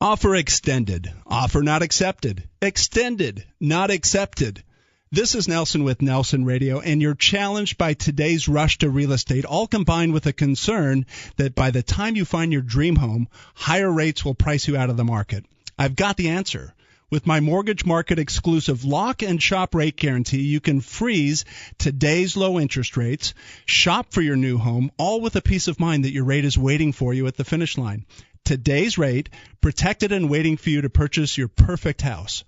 Offer extended. Offer not accepted. Extended, not accepted. This is Nelson with Nelson Radio, and you're challenged by today's rush to real estate, all combined with a concern that by the time you find your dream home, higher rates will price you out of the market. I've got the answer. With my mortgage market exclusive lock and shop rate guarantee, you can freeze today's low interest rates, shop for your new home, all with a peace of mind that your rate is waiting for you at the finish line. Today's rate, protected and waiting for you to purchase your perfect house.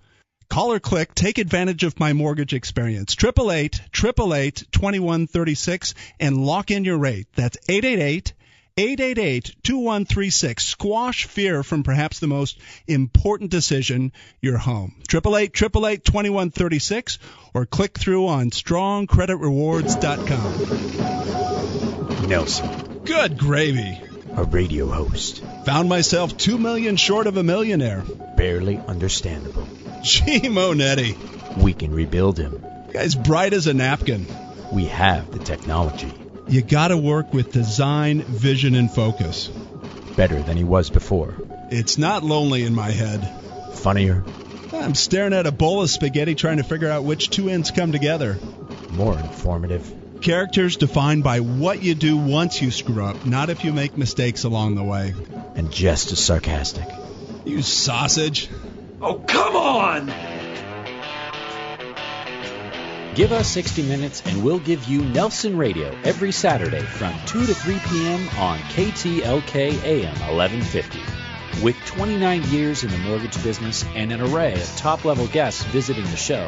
Call or click, take advantage of my mortgage experience. 888-888-2136 and lock in your rate. That's 888-888-2136. Squash fear from perhaps the most important decision, your home. 888-888-2136 or click through on strongcreditrewards.com. Nelson. Good gravy. A radio host. Found myself $2 million short of a millionaire. Barely understandable. Gee, Monetti. We can rebuild him. Guy's bright as a napkin. We have the technology. You gotta work with design, vision, and focus. Better than he was before. It's not lonely in my head. Funnier. I'm staring at a bowl of spaghetti trying to figure out which two ends come together. More informative. Characters defined by what you do once you screw up, not if you make mistakes along the way. And just as sarcastic. You sausage. Oh, come on! Give us 60 minutes and we'll give you Nelson Radio every Saturday from 2 to 3 p.m. on KTLK AM 1150. With 29 years in the mortgage business and an array of top-level guests visiting the show,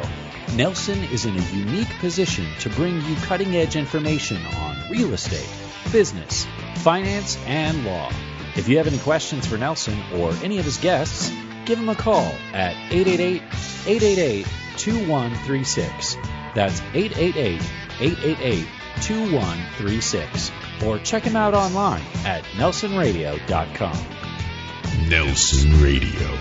Nelson is in a unique position to bring you cutting-edge information on real estate, business, finance, and law. If you have any questions for Nelson or any of his guests, give him a call at 888-888-2136. That's 888-888-2136. Or check him out online at nelsonradio.com. Nelson Radio.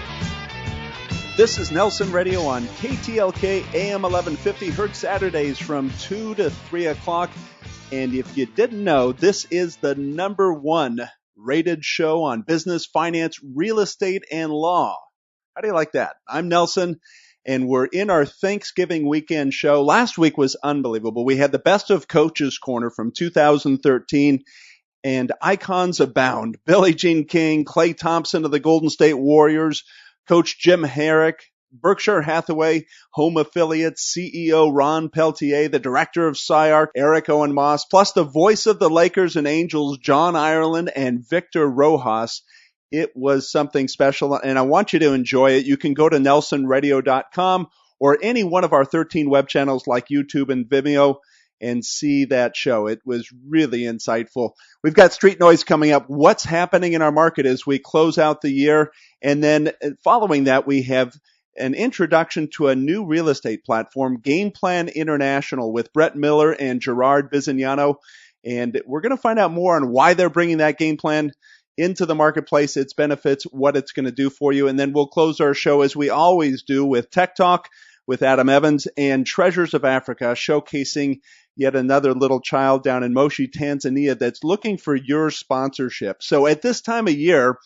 This is Nelson Radio on KTLK AM 1150, heard Saturdays from 2 to 3 o'clock. And if you didn't know, this is the #1 rated show on business, finance, real estate, and law. How do you like that? I'm Nelson, and we're in our Thanksgiving weekend show. Last week was unbelievable. We had the Best of Coaches Corner from 2013, and icons abound. Billie Jean King, Klay Thompson of the Golden State Warriors, Coach Jim Herrick, Berkshire Hathaway home affiliate CEO Ron Peltier, the director of SCIARC, Eric Owen Moss, plus the voice of the Lakers and Angels, John Ireland and Victor Rojas. It was something special, and I want you to enjoy it. You can go to nelsonradio.com or any one of our 13 web channels like YouTube and Vimeo and see that show. It was really insightful. We've got Street Noise coming up. What's happening in our market as we close out the year? And then following that, we have an introduction to a new real estate platform, Game Plan International, with Brett Miller and Gerard Bisignano. And we're going to find out more on why they're bringing that game plan into the marketplace, its benefits, what it's going to do for you. And then we'll close our show, as we always do, with Tech Talk with Adam Evans and Treasures of Africa, showcasing yet another little child down in Moshi, Tanzania, that's looking for your sponsorship. So at this time of year,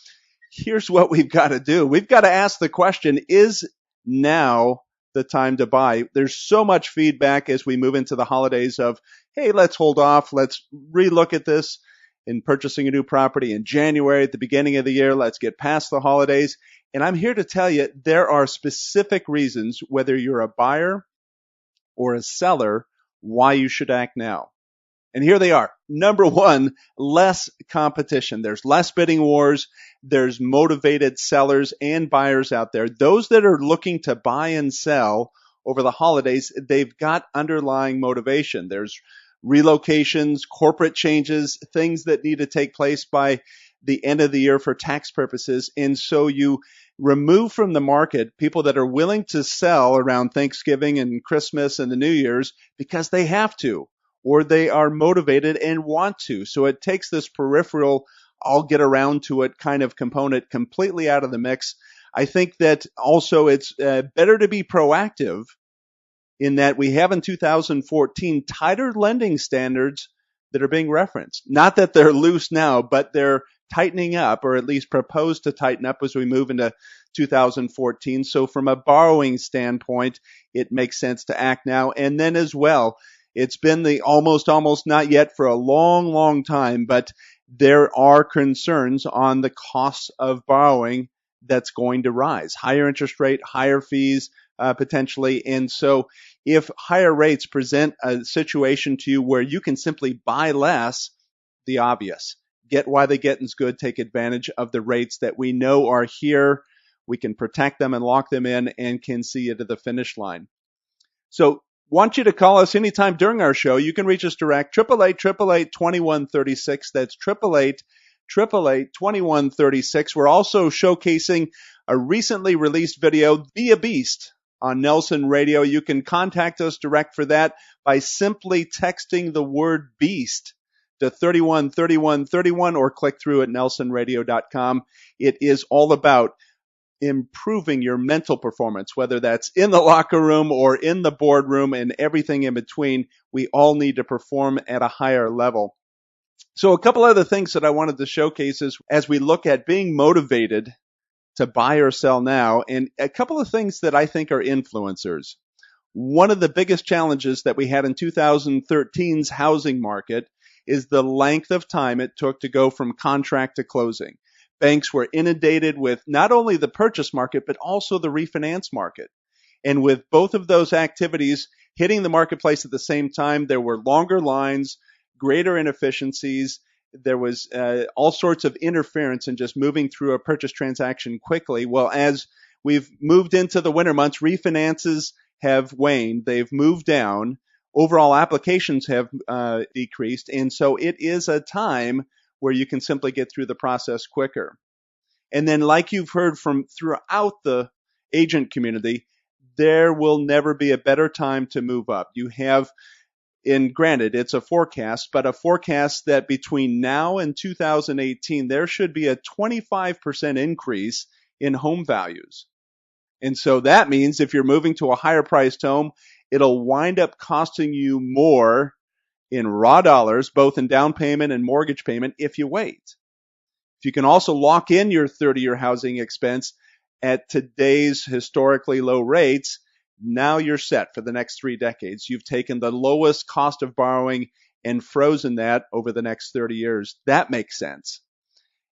here's what we've got to do. We've got to ask the question, is now the time to buy? There's so much feedback as we move into the holidays of, hey, let's hold off. Let's relook at this in purchasing a new property in January at the beginning of the year. Let's get past the holidays. And I'm here to tell you there are specific reasons, whether you're a buyer or a seller, why you should act now. And here they are. #1, less competition. There's less bidding wars. There's motivated sellers and buyers out there. Those that are looking to buy and sell over the holidays, they've got underlying motivation. There's relocations, corporate changes, things that need to take place by the end of the year for tax purposes. And so you remove from the market people that are willing to sell around Thanksgiving and Christmas and the New Year's because they have to, or they are motivated and want to. So it takes this peripheral, I'll get around to it kind of component completely out of the mix. I think that also it's better to be proactive in that we have in 2014 tighter lending standards that are being referenced. Not that they're loose now, but they're tightening up, or at least proposed to tighten up as we move into 2014. So from a borrowing standpoint, it makes sense to act now. And then as well, it's been the almost not yet for a long, long time, but there are concerns on the costs of borrowing that's going to rise. Higher interest rate, higher fees, potentially. And so if higher rates present a situation to you where you can simply buy less, the obvious. Get while the getting's good. Take advantage of the rates that we know are here. We can protect them and lock them in and can see you to the finish line. So want you to call us anytime during our show. You can reach us direct, 888-888-2136. That's 888-888-2136. We're also showcasing a recently released video, Be a Beast, on Nelson Radio. You can contact us direct for that by simply texting the word beast to 313131 or click through at nelsonradio.com. It is all about improving your mental performance, whether that's in the locker room or in the boardroom and everything in between. We all need to perform at a higher level. So a couple other things that I wanted to showcase is as we look at being motivated to buy or sell now, and a couple of things that I think are influencers. One of the biggest challenges that we had in 2013's housing market is the length of time it took to go from contract to closing. Banks were inundated with not only the purchase market, but also the refinance market. And with both of those activities hitting the marketplace at the same time, there were longer lines, greater inefficiencies. There was all sorts of interference in just moving through a purchase transaction quickly. Well, as we've moved into the winter months, refinances have waned. They've moved down. Overall applications have decreased. And so it is a time where you can simply get through the process quicker. And then like you've heard from throughout the agent community, there will never be a better time to move up. You have, and granted, it's a forecast, but a forecast that between now and 2018, there should be a 25% increase in home values. And so that means if you're moving to a higher priced home, it'll wind up costing you more in raw dollars, both in down payment and mortgage payment, if you wait. If you can also lock in your 30-year housing expense at today's historically low rates, now you're set for the next 3 decades. You've taken the lowest cost of borrowing and frozen that over the next 30 years. That makes sense.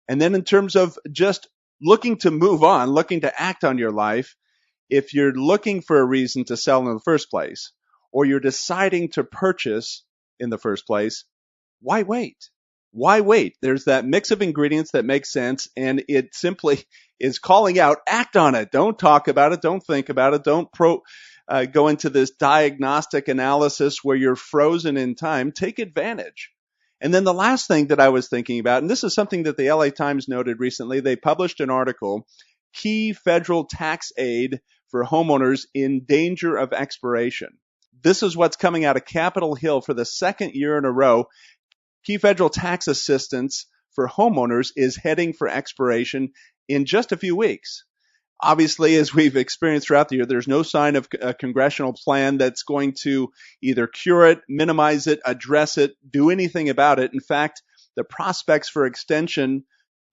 And then in terms of just looking to move on, looking to act on your life, if you're looking for a reason to sell in the first place, or you're deciding to purchase in the first place, why wait? Why wait? There's that mix of ingredients that makes sense, and it simply is calling out, act on it. Don't talk about it. Don't think about it. Don't go into this diagnostic analysis where you're frozen in time. Take advantage. And then the last thing that I was thinking about, and this is something that the LA Times noted recently, they published an article, Key Federal Tax Aid for Homeowners in Danger of Expiration. This is what's coming out of Capitol Hill for the second year in a row. Key federal tax assistance for homeowners is heading for expiration in just a few weeks. Obviously, as we've experienced throughout the year, there's no sign of a congressional plan that's going to either cure it, minimize it, address it, do anything about it. In fact, the prospects for extension,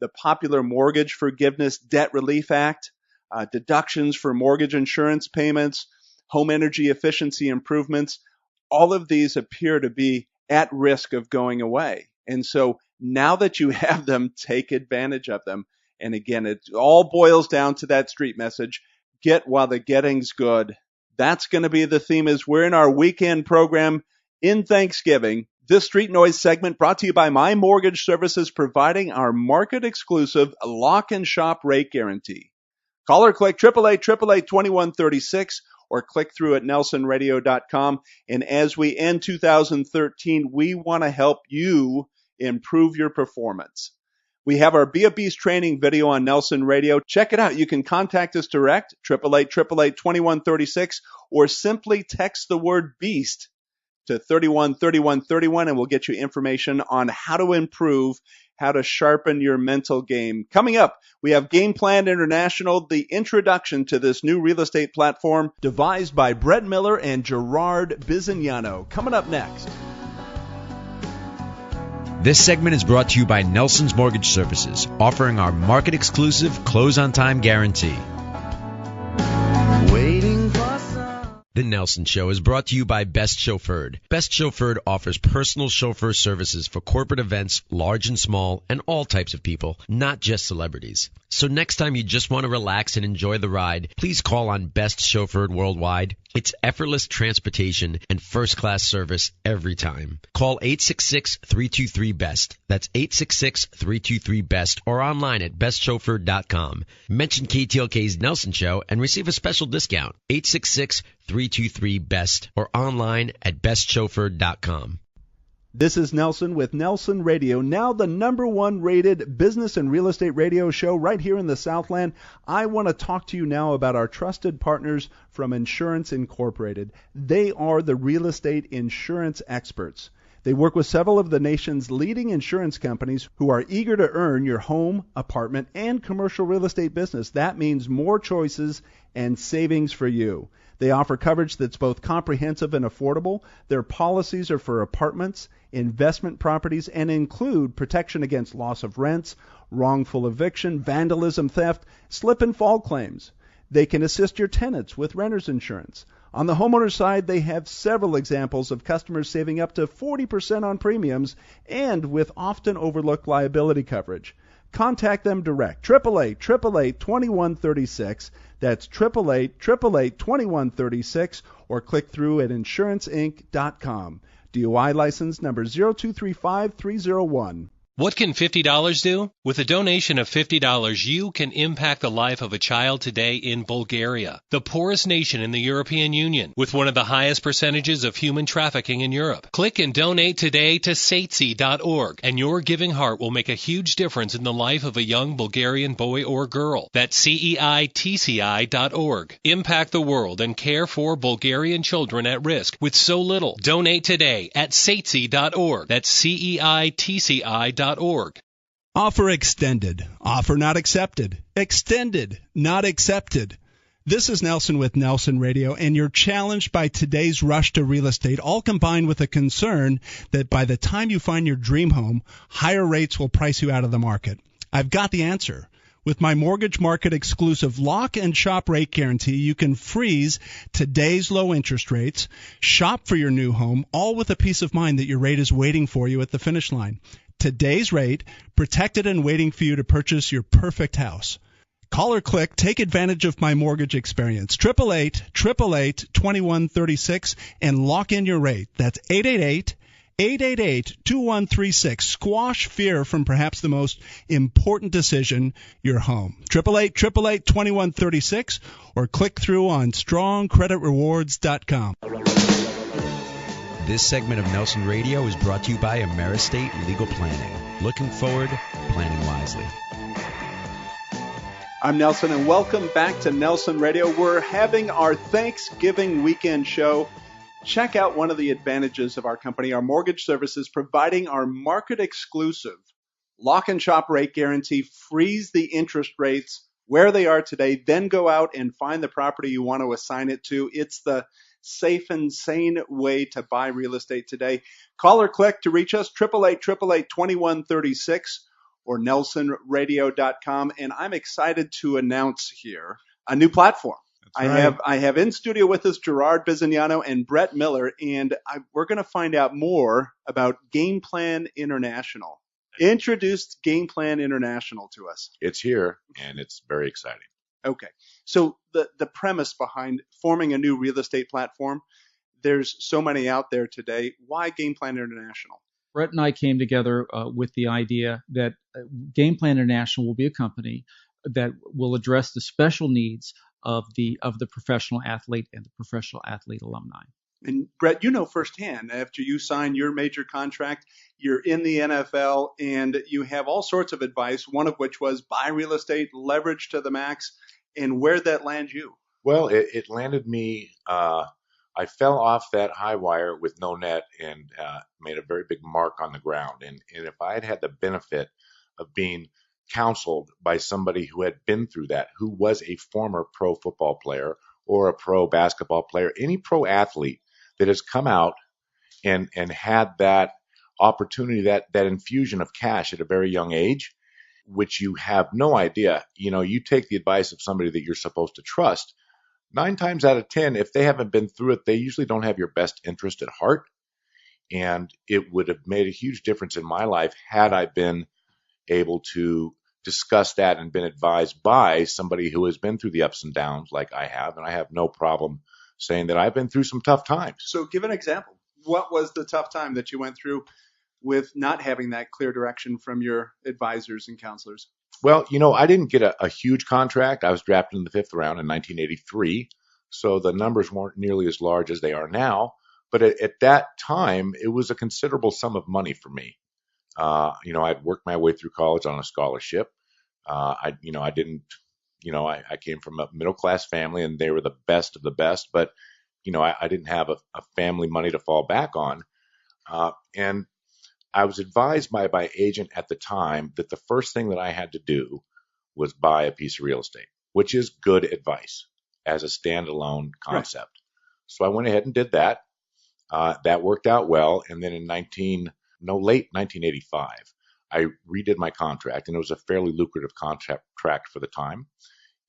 the popular Mortgage Forgiveness Debt Relief Act, deductions for mortgage insurance payments, home energy efficiency improvements, all of these appear to be at risk of going away. And so now that you have them, take advantage of them. And again, it all boils down to that street message, get while the getting's good. That's going to be the theme as we're in our weekend program in Thanksgiving. This Street Noise segment brought to you by My Mortgage Services, providing our market-exclusive lock and shop rate guarantee. Call or click 888-888-2136 or click through at nelsonradio.com. And as we end 2013, we want to help you improve your performance. We have our Be a Beast training video on Nelson Radio. Check it out. You can contact us direct, 888-888-2136, or simply text the word BEAST to 313131, and we'll get you information on how to improve, how to sharpen your mental game. Coming up, we have Game Plan International, the introduction to this new real estate platform devised by Brett Miller and Gerard Bisignano. Coming up next. This segment is brought to you by Nelson's Mortgage Services, offering our market-exclusive close-on-time guarantee. The Nelson Show is brought to you by Best Chauffeured. Best Chauffeured offers personal chauffeur services for corporate events, large and small, and all types of people, not just celebrities. So next time you just want to relax and enjoy the ride, please call on Best Chauffeured Worldwide. It's effortless transportation and first-class service every time. Call 866-323-BEST. That's 866-323-BEST or online at bestchauffeured.com. Mention KTLK's Nelson Show and receive a special discount. 866-323-BEST or online at bestchauffeured.com. This is Nelson with Nelson Radio, now the #1 rated business and real estate radio show right here in the Southland. I want to talk to you now about our trusted partners from Insurance Incorporated. They are the real estate insurance experts. They work with several of the nation's leading insurance companies who are eager to earn your home, apartment, and commercial real estate business. That means more choices and savings for you. They offer coverage that's both comprehensive and affordable. Their policies are for apartments, investment properties, and include protection against loss of rents, wrongful eviction, vandalism, theft, slip and fall claims. They can assist your tenants with renter's insurance. On the homeowner side, they have several examples of customers saving up to 40% on premiums and with often overlooked liability coverage. Contact them direct, 888-888-2136. That's 888-888-2136, or click through at insuranceinc.com. DOI license number 0235301. What can $50 do? With a donation of $50, you can impact the life of a child today in Bulgaria, the poorest nation in the European Union, with one of the highest percentages of human trafficking in Europe. Click and donate today to satesi.org, and your giving heart will make a huge difference in the life of a young Bulgarian boy or girl. That's CEITCI.org. Impact the world and care for Bulgarian children at risk with so little. Donate today at satesi.org. That's CEITCI.org. Offer extended. Offer not accepted. Extended. Not accepted. This is Nelson with Nelson Radio, and you're challenged by today's rush to real estate, all combined with a concern that by the time you find your dream home, higher rates will price you out of the market. I've got the answer. With my mortgage market exclusive lock and shop rate guarantee, you can freeze today's low interest rates, shop for your new home, all with a peace of mind that your rate is waiting for you at the finish line. Today's rate, protected and waiting for you to purchase your perfect house. Call or click, take advantage of my mortgage experience. 888-888-2136 and lock in your rate. That's 888-888-2136. Squash fear from perhaps the most important decision, your home. 888-888-2136 or click through on strongcreditrewards.com. This segment of Nelson Radio is brought to you by AmeriState Legal Planning. Looking forward, planning wisely. I'm Nelson, and welcome back to Nelson Radio. We're having our Thanksgiving weekend show. Check out one of the advantages of our company, our mortgage services, providing our market-exclusive lock and shop rate guarantee. Freeze the interest rates where they are today, then go out and find the property you want to assign it to. It's the safe and sane way to buy real estate today. Call or click to reach us, 888-888-2136 or nelsonradio.com. And I'm excited to announce here a new platform. I have in studio with us Gerard Bisignano and Brett Miller, and we're going to find out more about Game Plan International. Introduced Game Plan International to us. It's here, and it's very exciting. Okay. So the premise behind forming a new real estate platform, there's so many out there today. Why Game Plan International? Brett and I came together with the idea that Game Plan International will be a company that will address the special needs of the professional athlete and the professional athlete alumni. And Brett, you know firsthand, after you sign your major contract, you're in the NFL and you have all sorts of advice, one of which was buy real estate, leverage to the max. And where'd that land you? Well, it landed me, I fell off that high wire with no net and made a very big mark on the ground. And if I had had the benefit of being counseled by somebody who had been through that, who was a former pro football player or a pro basketball player, any pro athlete that has come out and had that opportunity, that infusion of cash at a very young age, which you have no idea. You take the advice of somebody that you're supposed to trust. 9 times out of 10, if they haven't been through it, they usually don't have your best interest at heart. And it would have made a huge difference in my life had I been able to discuss that and been advised by somebody who has been through the ups and downs like I have. And I have no problem saying that I've been through some tough times. So give an example. What was the tough time that you went through with not having that clear direction from your advisors and counselors? Well, I didn't get a huge contract. I was drafted in the 5th round in 1983. So the numbers weren't nearly as large as they are now. But at that time, it was a considerable sum of money for me. I'd worked my way through college on a scholarship. I came from a middle class family, and they were the best of the best. But I didn't have a family money to fall back on, and I was advised by my agent at the time that the first thing that I had to do was buy a piece of real estate, which is good advice as a standalone concept. Right. So I went ahead and did that. That worked out well. And then in late 1985, I redid my contract, and it was a fairly lucrative contract for the time.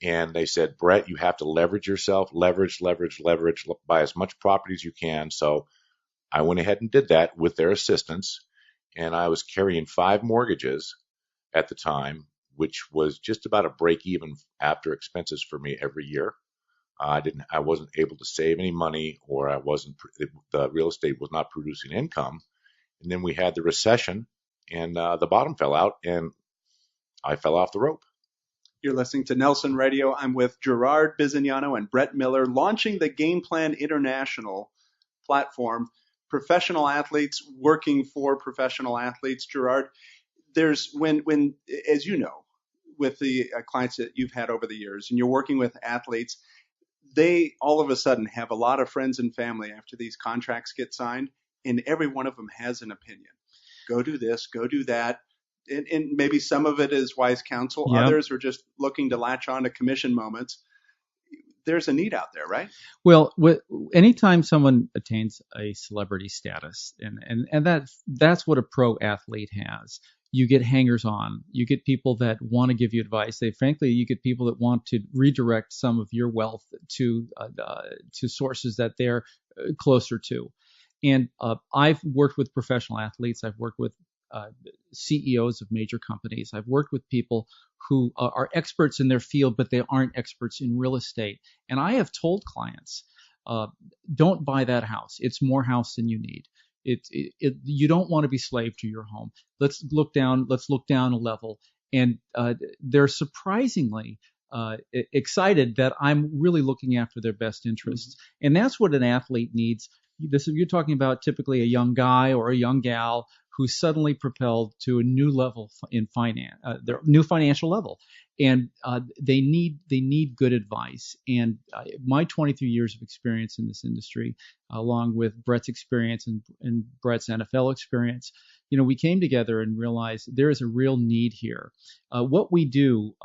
And they said, Brett, you have to leverage yourself, leverage, buy as much property as you can. So I went ahead and did that with their assistance. And I was carrying 5 mortgages at the time, which was just about a break even after expenses for me every year. I wasn't able to save any money, or the real estate was not producing income. And then we had the recession, and the bottom fell out, and I fell off the rope. You're listening to Nelson Radio. I'm with Gerard Bisignano and Brett Miller, launching the Game Plan International platform. Professional athletes working for professional athletes. Gerard, there's when as you know, with the clients that you've had over the years, and you're working with athletes, they all of a sudden have a lot of friends and family after these contracts get signed, and every one of them has an opinion. Go do this, go do that. And maybe some of it is wise counsel. Yep. Others are just looking to latch on to commission moments. There's a need out there, right? Well, anytime someone attains a celebrity status, and that's what a pro athlete has. You get hangers on. You get people that want to give you advice. You get people that want to redirect some of your wealth to sources that they're closer to. And I've worked with professional athletes. I've worked with CEOs of major companies. I've worked with people who are experts in their field, but they aren't experts in real estate. And I have told clients, don't buy that house. It's more house than you need. You don't want to be slave to your home. Let's look down a level. And they're surprisingly excited that I'm really looking after their best interests. Mm-hmm. And that's what an athlete needs. You're talking about typically a young guy or a young gal who's suddenly propelled to a new level in finance, their new financial level, and they need good advice. And my 23 years of experience in this industry, along with Brett's experience and Brett's NFL experience, we came together and realized there is a real need here. What we do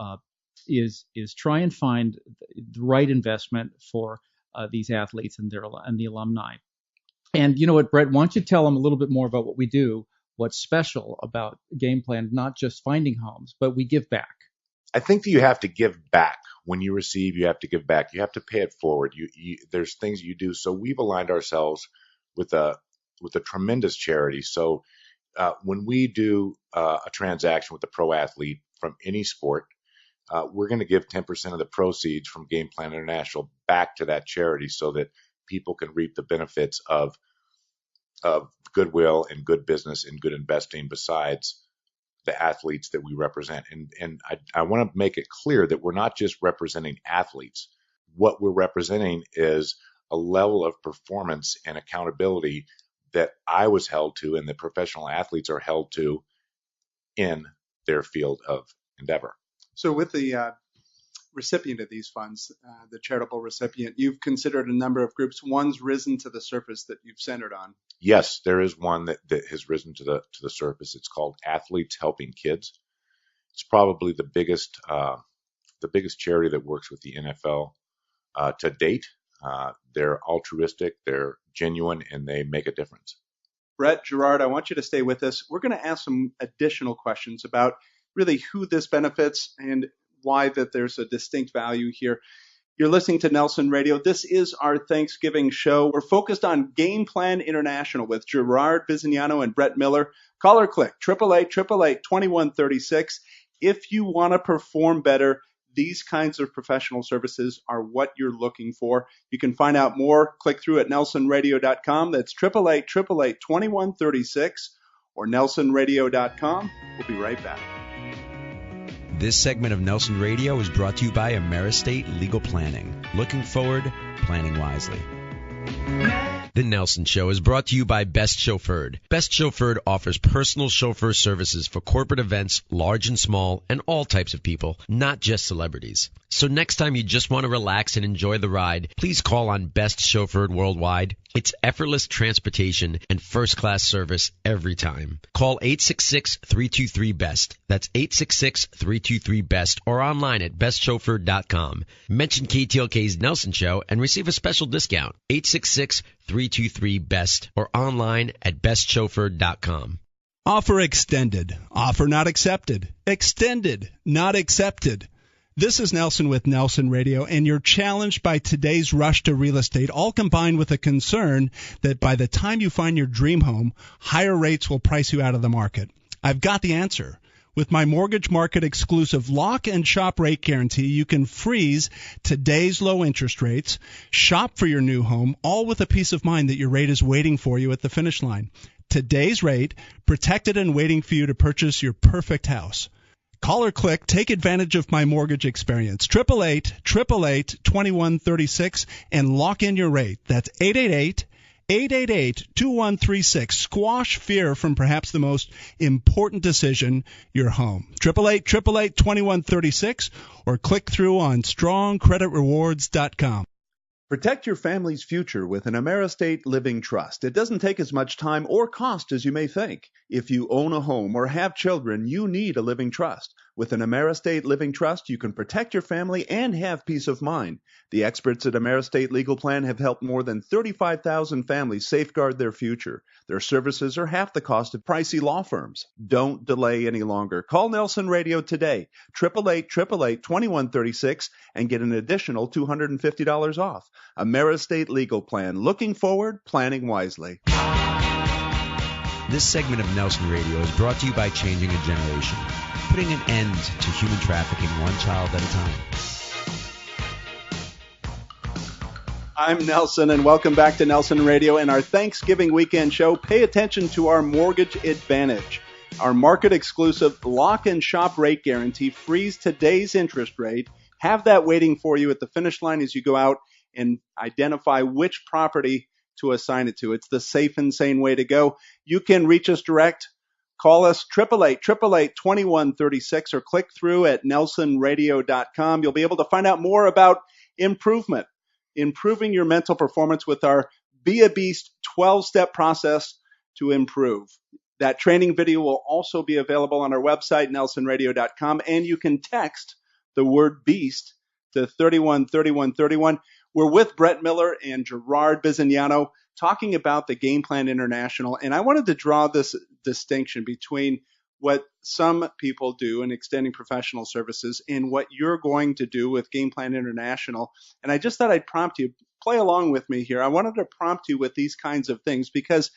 is try and find the right investment for these athletes and the alumni. And you know what, Brett, why don't you tell them a little bit more about what we do, what's special about Game Plan, not just finding homes, but we give back. I think that you have to give back. When you receive, you have to give back. You have to pay it forward. There's things you do. So we've aligned ourselves with a tremendous charity. So when we do a transaction with a pro athlete from any sport, we're going to give 10% of the proceeds from Game Plan International back to that charity so that people can reap the benefits of goodwill and good business and good investing besides the athletes that we represent. And I want to make it clear that we're not just representing athletes. What we're representing is a level of performance and accountability that I was held to and the professional athletes are held to in their field of endeavor. So with the recipient of these funds, the charitable recipient, you've considered a number of groups. One's risen to the surface that you've centered on. Yes, there is one that has risen to the surface. It's called Athletes Helping Kids. It's probably the biggest charity that works with the NFL to date. They're altruistic, they're genuine, and they make a difference. Brett, Gerard, I want you to stay with us. We're going to ask some additional questions about really who this benefits and why that there's a distinct value here. You're listening to Nelson Radio. This is our Thanksgiving show. We're focused on Game Plan International with Gerard Bisignano and Brett Miller. Call or click 888-888-2136. If you want to perform better, these kinds of professional services are what you're looking for. You can find out more. Click through at nelsonradio.com. That's 888-888-2136 or nelsonradio.com. We'll be right back. This segment of Nelson Radio is brought to you by AmeriState Legal Planning. Looking forward, planning wisely. The Nelson Show is brought to you by Best Chauffeured. Best Chauffeured offers personal chauffeur services for corporate events, large and small, and all types of people, not just celebrities. So next time you just want to relax and enjoy the ride, please call on Best Chauffeured Worldwide. It's effortless transportation and first-class service every time. Call 866-323-BEST. That's 866-323-BEST or online at bestchauffeured.com. Mention KTLK's Nelson Show and receive a special discount. 866-323-BEST or online at bestchauffeured.com. Offer extended. Offer not accepted. Extended. Not accepted. This is Nelson with Nelson Radio, and you're challenged by today's rush to real estate, all combined with a concern that by the time you find your dream home, higher rates will price you out of the market. I've got the answer. With my mortgage market exclusive lock and shop rate guarantee, you can freeze today's low interest rates, shop for your new home, all with a peace of mind that your rate is waiting for you at the finish line. Today's rate, protected and waiting for you to purchase your perfect house. Call or click, take advantage of my mortgage experience. 888-888-2136 and lock in your rate. That's 888-888-2136. Squash fear from perhaps the most important decision, your home. 888-888-2136 or click through on strongcreditrewards.com. Protect your family's future with an AmeriState Living Trust. It doesn't take as much time or cost as you may think. If you own a home or have children, you need a living trust. With an AmeriState Living Trust, you can protect your family and have peace of mind. The experts at AmeriState Legal Plan have helped more than 35,000 families safeguard their future. Their services are half the cost of pricey law firms. Don't delay any longer. Call Nelson Radio today, 888-888-2136, and get an additional $250 off. AmeriState Legal Plan. Looking forward, planning wisely. This segment of Nelson Radio is brought to you by Changing a Generation, putting an end to human trafficking one child at a time. I'm Nelson, and welcome back to Nelson Radio and our Thanksgiving weekend show. Pay attention to our Mortgage Advantage. Our market-exclusive lock and shop rate guarantee frees today's interest rate. Have that waiting for you at the finish line as you go out and identify which property to assign it to. It's the safe and sane way to go. You can reach us direct. Call us 888-888-2136 or click through at nelsonradio.com. You'll be able to find out more about improving your mental performance with our Be a Beast 12-step process to improve. That training video will also be available on our website, nelsonradio.com, and you can text the word BEAST to 313131. We're with Brett Miller and Gerard Bisignano talking about the Game Plan International, and I wanted to draw this distinction between what some people do in extending professional services and what you're going to do with Game Plan International. And I just thought I'd prompt you, play along with me here. I wanted to prompt you with these kinds of things because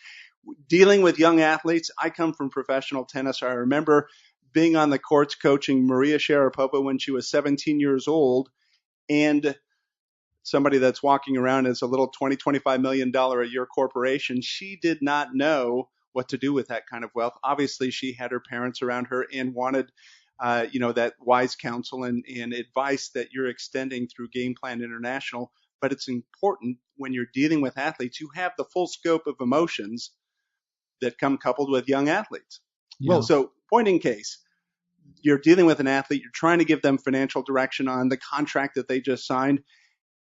dealing with young athletes, I come from professional tennis. I remember being on the courts coaching Maria Sharapova when she was 17 years old, and somebody that's walking around as a little $20-25 million a year corporation, she did not know what to do with that kind of wealth. Obviously, she had her parents around her and wanted, that wise counsel and advice that you're extending through Game Plan International. But it's important when you're dealing with athletes, you have the full scope of emotions that come coupled with young athletes. Yeah. Well, so point in case, you're dealing with an athlete, you're trying to give them financial direction on the contract that they just signed.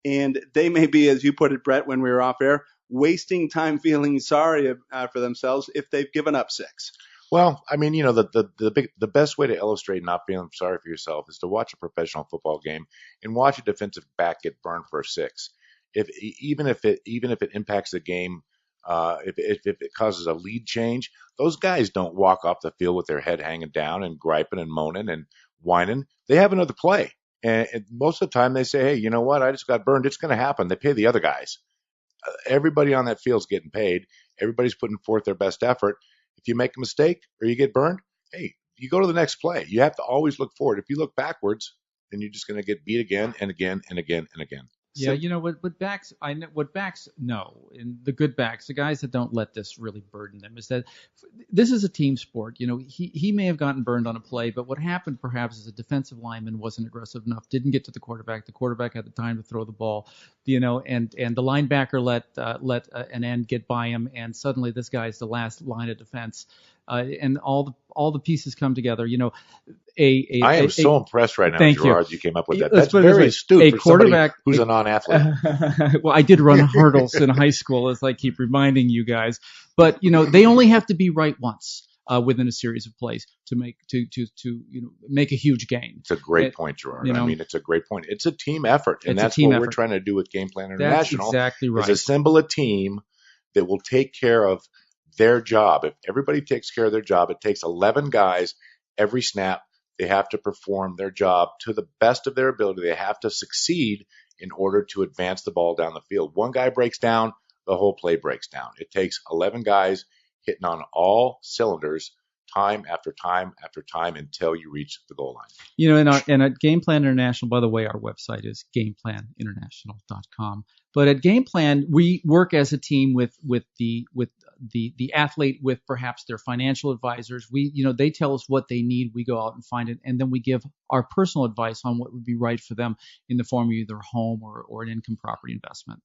And they may be, as you put it, Brett, when we were off air, wasting time feeling sorry for themselves if they've given up six. Well, I mean, the best way to illustrate not feeling sorry for yourself is to watch a professional football game and watch a defensive back get burned for a six. Even if it impacts the game If it causes a lead change, those guys don't walk off the field with their head hanging down and griping and moaning and whining. They have another play. And most of the time they say, hey, you know what? I just got burned. It's going to happen. They pay the other guys. Everybody on that field's getting paid. Everybody's putting forth their best effort. If you make a mistake or you get burned, hey, you go to the next play. You have to always look forward. If you look backwards, then you're just going to get beat again and again and again and again. Yeah, you know what backs know, and the good backs, the guys that don't let this really burden them, is that this is a team sport. You know, he may have gotten burned on a play, but what happened perhaps is a defensive lineman wasn't aggressive enough, didn't get to the quarterback. The quarterback had the time to throw the ball, you know, and the linebacker let an end get by him, and suddenly this guy's the last line of defense. And all the pieces come together. You know, I am so impressed right now, Gerard. You came up with that. That's very astute for quarterback somebody who's a non-athlete. Well, I did run hurdles in high school, as I keep reminding you guys. But you know, they only have to be right once within a series of plays to make a huge gain. It's a great point, Gerard. You know, I mean, it's a great point. It's a team effort, and that's what we're trying to do with Game Plan International. That's exactly right. Is assemble a team that will take care of their job. If everybody takes care of their job, it takes 11 guys every snap. They have to perform their job to the best of their ability. They have to succeed in order to advance the ball down the field. One guy breaks down, the whole play breaks down. It takes 11 guys hitting on all cylinders time after time after time until you reach the goal line. You know, and at Game Plan International, by the way, our website is gameplaninternational.com. But at Game Plan, we work as a team with the athlete, with perhaps their financial advisors. They tell us what they need. We go out and find it, and then we give our personal advice on what would be right for them in the form of either a home or an income property investment.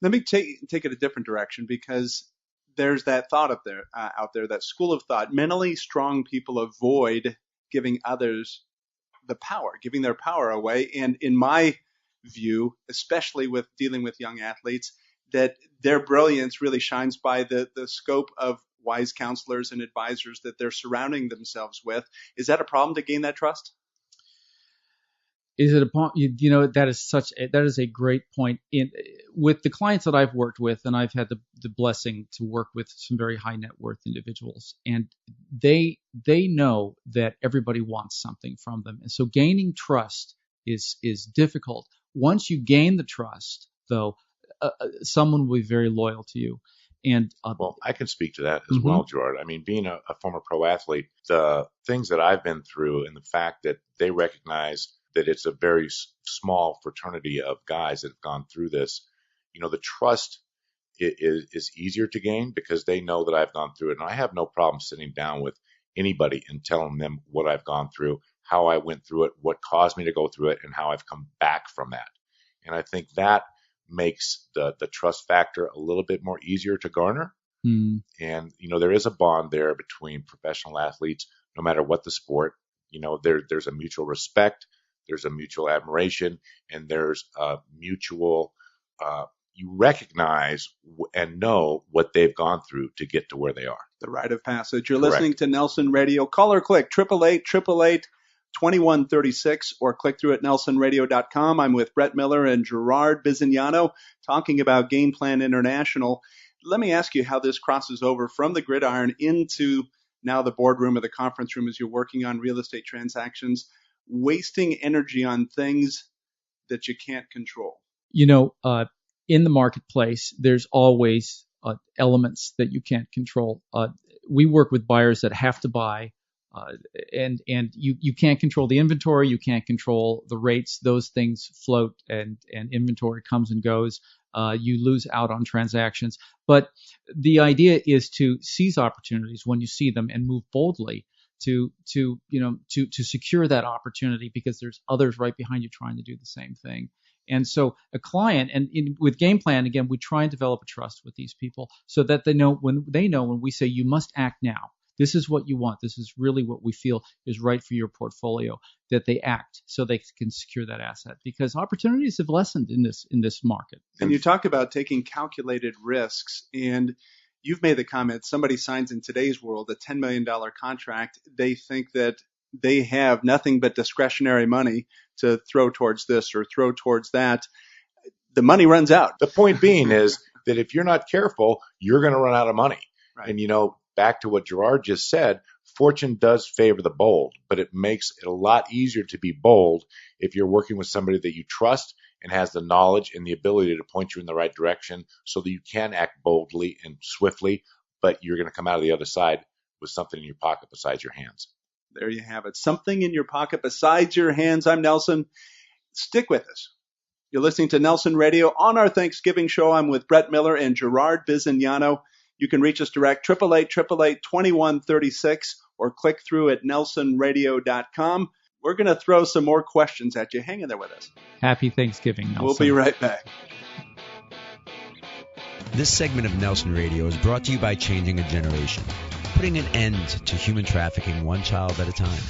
Let me take it a different direction, because there's that thought out there, that school of thought. Mentally strong people avoid giving others giving their power away. And in my view, especially with dealing with young athletes, that their brilliance really shines by the scope of wise counselors and advisors that they're surrounding themselves with. Is that a problem to gain that trust? Is it that is a great point. With the clients that I've worked with, and I've had the blessing to work with some very high net worth individuals, and they know that everybody wants something from them, and so gaining trust is difficult. Once you gain the trust, though, someone will be very loyal to you. And well, I can speak to that as well, Gerard. I mean, being a former pro athlete, the things that I've been through, and the fact that they recognize that it's a very small fraternity of guys that have gone through this, the trust is easier to gain because they know that I've gone through it. And I have no problem sitting down with anybody and telling them what I've gone through, how I went through it, what caused me to go through it, and how I've come back from that. And I think that makes the trust factor a little bit more easier to garner. And, there is a bond there between professional athletes, no matter what the sport. There's a mutual respect. There's a mutual admiration, and there's a mutual, you recognize and know what they've gone through to get to where they are. The rite of passage. You're Correct. Listening to Nelson Radio. Call or click 888-888-2136 or click through at nelsonradio.com. I'm with Brett Miller and Gerard Bisignano talking about Game Plan International. Let me ask you how this crosses over from the gridiron into now the boardroom or the conference room as you're working on real estate transactions. Wasting energy on things that you can't control. In the marketplace, there's always elements that you can't control. We work with buyers that have to buy, and you can't control the inventory, you can't control the rates. Those things float, and inventory comes and goes. You lose out on transactions. But the idea is to seize opportunities when you see them and move boldly to secure that opportunity, because there's others right behind you trying to do the same thing. And so a client, with Game Plan, again, we try and develop a trust with these people so that they know when we say you must act now, this is what you want, this is really what we feel is right for your portfolio, that they act so they can secure that asset, because opportunities have lessened in this market. And you talk about taking calculated risks, and you've made the comment, somebody signs in today's world a $10 million contract, they think that they have nothing but discretionary money to throw towards this or throw towards that. The money runs out. The point being is that if you're not careful, you're going to run out of money. Right. And, back to what Gerard just said, fortune does favor the bold, but it makes it a lot easier to be bold if you're working with somebody that you trust and has the knowledge and the ability to point you in the right direction so that you can act boldly and swiftly, but you're going to come out of the other side with something in your pocket besides your hands. There you have it. Something in your pocket besides your hands. I'm Nelson. Stick with us. You're listening to Nelson Radio. On our Thanksgiving show, I'm with Brett Miller and Gerard Bisignano. You can reach us direct, 888-888-2136, or click through at nelsonradio.com. We're going to throw some more questions at you. Hang in there with us. Happy Thanksgiving, Nelson. We'll be right back. This segment of Nelson Radio is brought to you by Changing a Generation, putting an end to human trafficking one child at a time.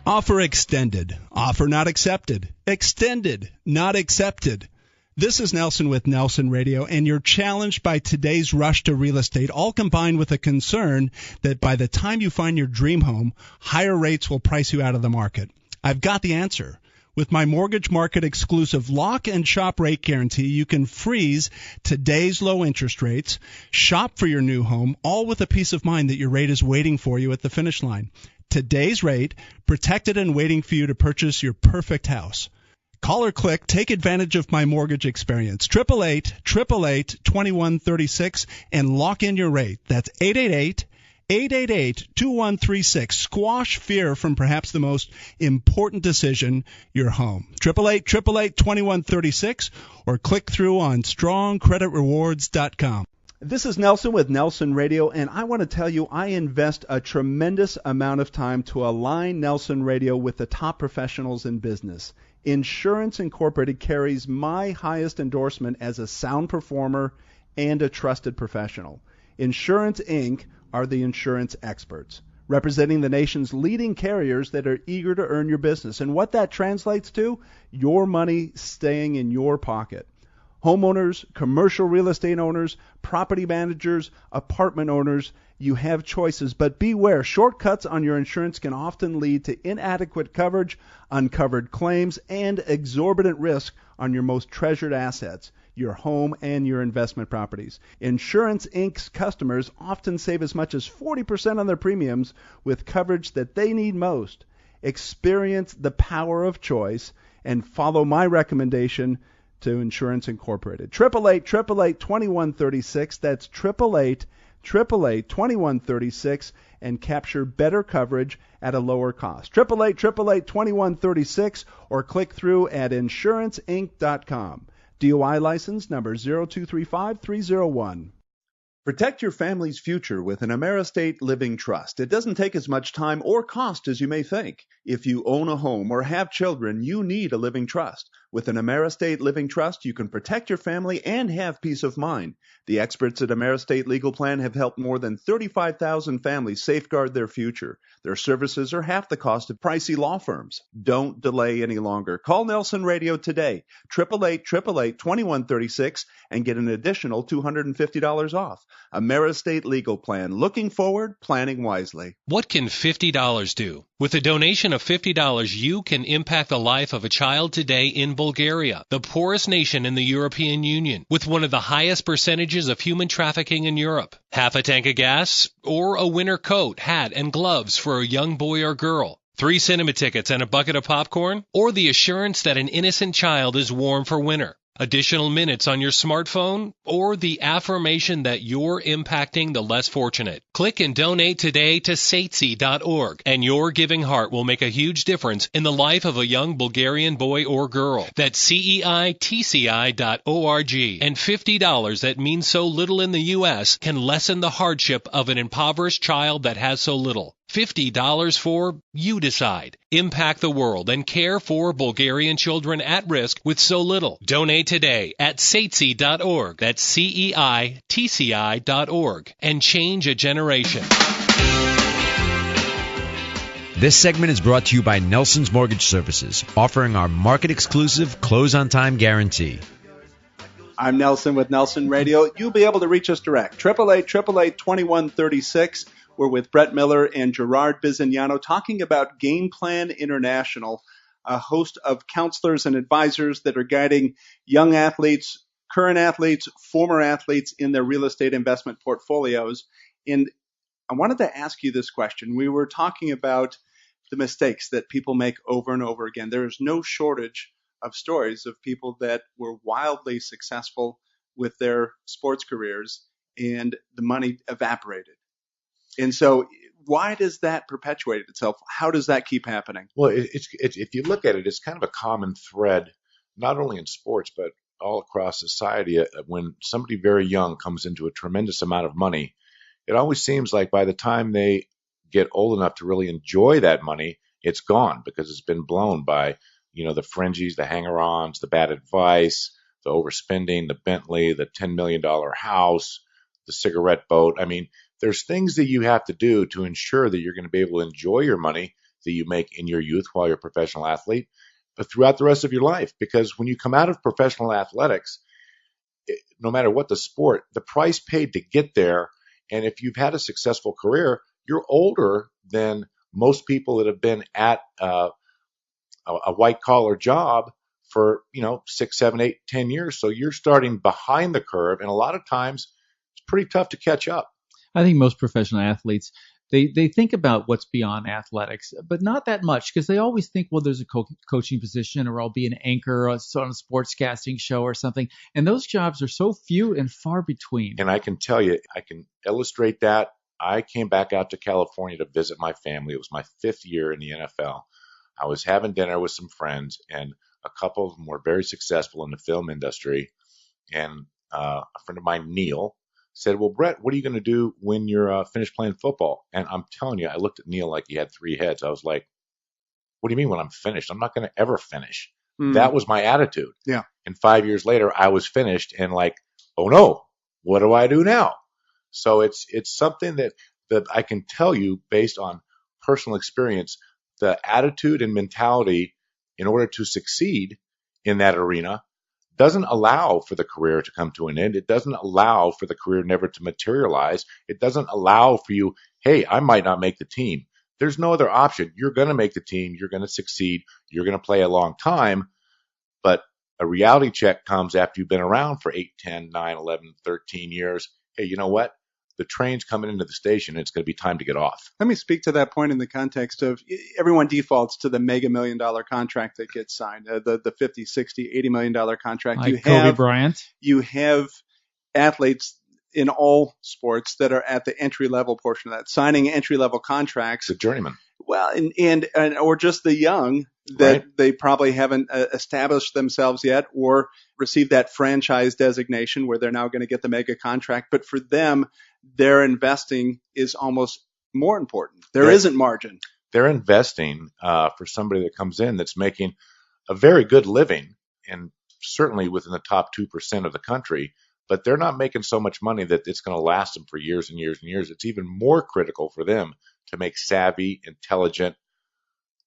Offer extended. Offer not accepted. Extended. Not accepted. This is Nelson with Nelson Radio, and you're challenged by today's rush to real estate, all combined with a concern that by the time you find your dream home, higher rates will price you out of the market. I've got the answer. With my mortgage market exclusive lock and shop rate guarantee, you can freeze today's low interest rates, shop for your new home, all with a peace of mind that your rate is waiting for you at the finish line. Today's rate, protected and waiting for you to purchase your perfect house. Call or click. Take advantage of my mortgage experience. 888-888-2136 and lock in your rate. That's 888-888-2136. Squash fear from perhaps the most important decision, your home. 888-888-2136 or click through on strongcreditrewards.com. This is Nelson with Nelson Radio, and I want to tell you I invest a tremendous amount of time to align Nelson Radio with the top professionals in business. Insurance Incorporated carries my highest endorsement as a sound performer and a trusted professional. Insurance Inc. are the insurance experts, representing the nation's leading carriers that are eager to earn your business. And what that translates to, your money staying in your pocket. Homeowners, commercial real estate owners, property managers, apartment owners, you have choices, but beware. Shortcuts on your insurance can often lead to inadequate coverage, uncovered claims, and exorbitant risk on your most treasured assets, your home and your investment properties. Insurance Inc.'s customers often save as much as 40% on their premiums with coverage that they need most. Experience the power of choice and follow my recommendation to Insurance Incorporated. 888-888-2136. That's 888-888-2136 and capture better coverage at a lower cost. 888-888-2136 or click through at insuranceinc.com. DOI license number 0235301. Protect your family's future with an AmeriState Living Trust. It doesn't take as much time or cost as you may think. If you own a home or have children, you need a living trust. With an AmeriState Living Trust, you can protect your family and have peace of mind. The experts at AmeriState Legal Plan have helped more than 35,000 families safeguard their future. Their services are half the cost of pricey law firms. Don't delay any longer. Call Nelson Radio today, 888-888-2136, and get an additional $250 off. AmeriState Legal Plan. Looking forward, planning wisely. What can $50 do? With a donation of $50, you can impact the life of a child today in Bulgaria, the poorest nation in the European Union, with one of the highest percentages of human trafficking in Europe. Half a tank of gas, or a winter coat, hat, and gloves for a young boy or girl. 3 cinema tickets and a bucket of popcorn, or the assurance that an innocent child is warm for winter. Additional minutes on your smartphone, or the affirmation that you're impacting the less fortunate. Click and donate today to satesi.org, and your giving heart will make a huge difference in the life of a young Bulgarian boy or girl. That's CEITCI.org, and $50 that means so little in the U.S. can lessen the hardship of an impoverished child that has so little. $50 for You Decide. Impact the world and care for Bulgarian children at risk with so little. Donate today at satesi.org. That's CEITCI.org. And change a generation. This segment is brought to you by Nelson's Mortgage Services, offering our market-exclusive close-on-time guarantee. I'm Nelson with Nelson Radio. You'll be able to reach us direct, 888-888-2136. We're with Brett Miller and Gerard Bisignano talking about Game Plan International. a host of counselors and advisors that are guiding young athletes, current athletes, former athletes in their real estate investment portfolios. And I wanted to ask you this question. We were talking about the mistakes that people make over and over again. There is no shortage of stories of people that were wildly successful with their sports careers and the money evaporated. And so why does that perpetuate itself? How does that keep happening? Well, it's if you look at it, it's kind of a common thread, not only in sports, but all across society. When somebody very young comes into a tremendous amount of money, it always seems like by the time they get old enough to really enjoy that money, it's gone because it's been blown by, the fringies, the hanger-ons, the bad advice, the overspending, the Bentley, the $10 million house, the cigarette boat. I mean, there's things that you have to do to ensure that you're going to be able to enjoy your money that you make in your youth while you're a professional athlete, but throughout the rest of your life. Because when you come out of professional athletics, no matter what the sport, the price paid to get there, and if you've had a successful career, you're older than most people that have been at a white-collar job for, 6, 7, 8, 10 years. So you're starting behind the curve, and a lot of times it's pretty tough to catch up. I think most professional athletes, they think about what's beyond athletics, but not that much, because they always think, well, there's a coaching position, or I'll be an anchor on a sportscasting show or something. And those jobs are so few and far between. And I can tell you, I can illustrate that. I came back out to California to visit my family. It was my 5th year in the NFL. I was having dinner with some friends, and a couple of them were very successful in the film industry. And a friend of mine, Neil, said, well, Brett, what are you going to do when you're finished playing football? And I'm telling you, I looked at Neil like he had 3 heads. I was like, what do you mean when I'm finished? I'm not going to ever finish. That was my attitude. Yeah. And 5 years later, I was finished and like, oh no, what do I do now? So it's something that I can tell you based on personal experience, the attitude and mentality in order to succeed in that arena doesn't allow for the career to come to an end. It doesn't allow for the career never to materialize. It doesn't allow for you, hey, I might not make the team. There's no other option. You're going to make the team. You're going to succeed. You're going to play a long time. But a reality check comes after you've been around for 8, 10, 9, 11, 13 years. Hey, you know what? The train's coming into the station. It's going to be time to get off. Let me speak to that point in the context of everyone defaults to the mega $1 million contract that gets signed, the 50, 60, $80 million contract. Like Kobe Bryant. You have athletes in all sports that are at the entry-level portion of that, signing entry-level contracts. It's a journeyman. Well, and or just the young that Right. They probably haven't established themselves yet or received that franchise designation where they're now going to get the mega contract. But for them, their investing is almost more important. There isn't margin. They're investing for somebody that comes in that's making a very good living and certainly within the top 2% of the country, but they're not making so much money that it's going to last them for years and years and years. It's even more critical for them to make savvy, intelligent,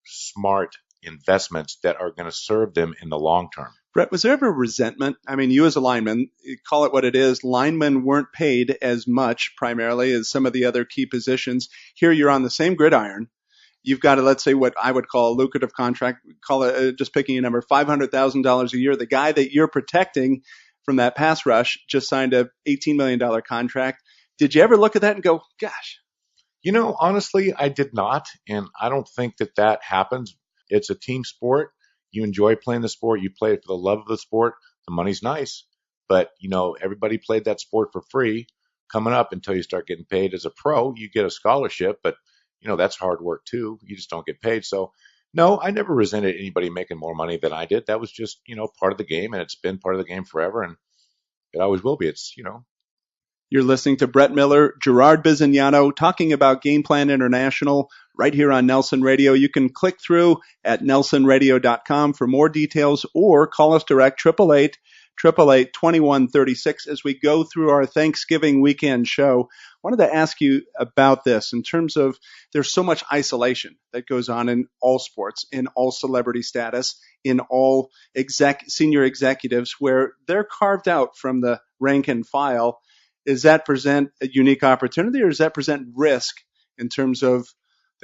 smart investments that are going to serve them in the long term. Brett, was there ever resentment? I mean, you as a lineman, call it what it is. Linemen weren't paid as much primarily as some of the other key positions. Here you're on the same gridiron. You've got, let's say, what I would call a lucrative contract, call it just picking a number, $500,000 a year. The guy that you're protecting from that pass rush just signed a $18 million contract. Did you ever look at that and go, gosh? Honestly, I did not, and I don't think that happens. It's a team sport. You enjoy playing the sport. You play it for the love of the sport. The money's nice, but everybody played that sport for free. Coming up until you start getting paid as a pro, you get a scholarship, but that's hard work too. You just don't get paid. So no, I never resented anybody making more money than I did. That was just part of the game, and it's been part of the game forever, and it always will be. It's You're listening to Brett Miller, Gerard Bisignano, talking about Game Plan International right here on Nelson Radio. You can click through at nelsonradio.com for more details or call us direct, 888-888-2136 as we go through our Thanksgiving weekend show. I wanted to ask you about this in terms of there's so much isolation that goes on in all sports, in all celebrity status, in all senior executives where they're carved out from the rank and file. Does that present a unique opportunity or does that present risk in terms of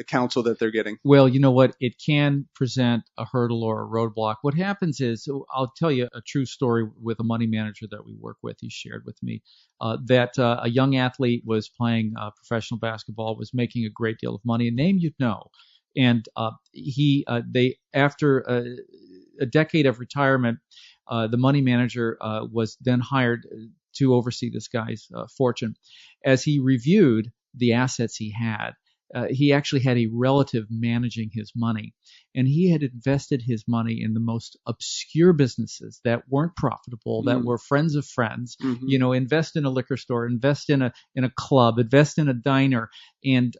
the counsel that they're getting? Well, you know what? It can present a hurdle or a roadblock. What happens is, I'll tell you a true story with a money manager that we work with. He shared with me that a young athlete was playing professional basketball, was making a great deal of money, a name you'd know. And after a decade of retirement, the money manager was then hired to oversee this guy's fortune. As he reviewed the assets he had, he actually had a relative managing his money, and he had invested his money in the most obscure businesses that weren't profitable, that were friends of friends. You know, invest in a liquor store, invest in a club, invest in a diner, and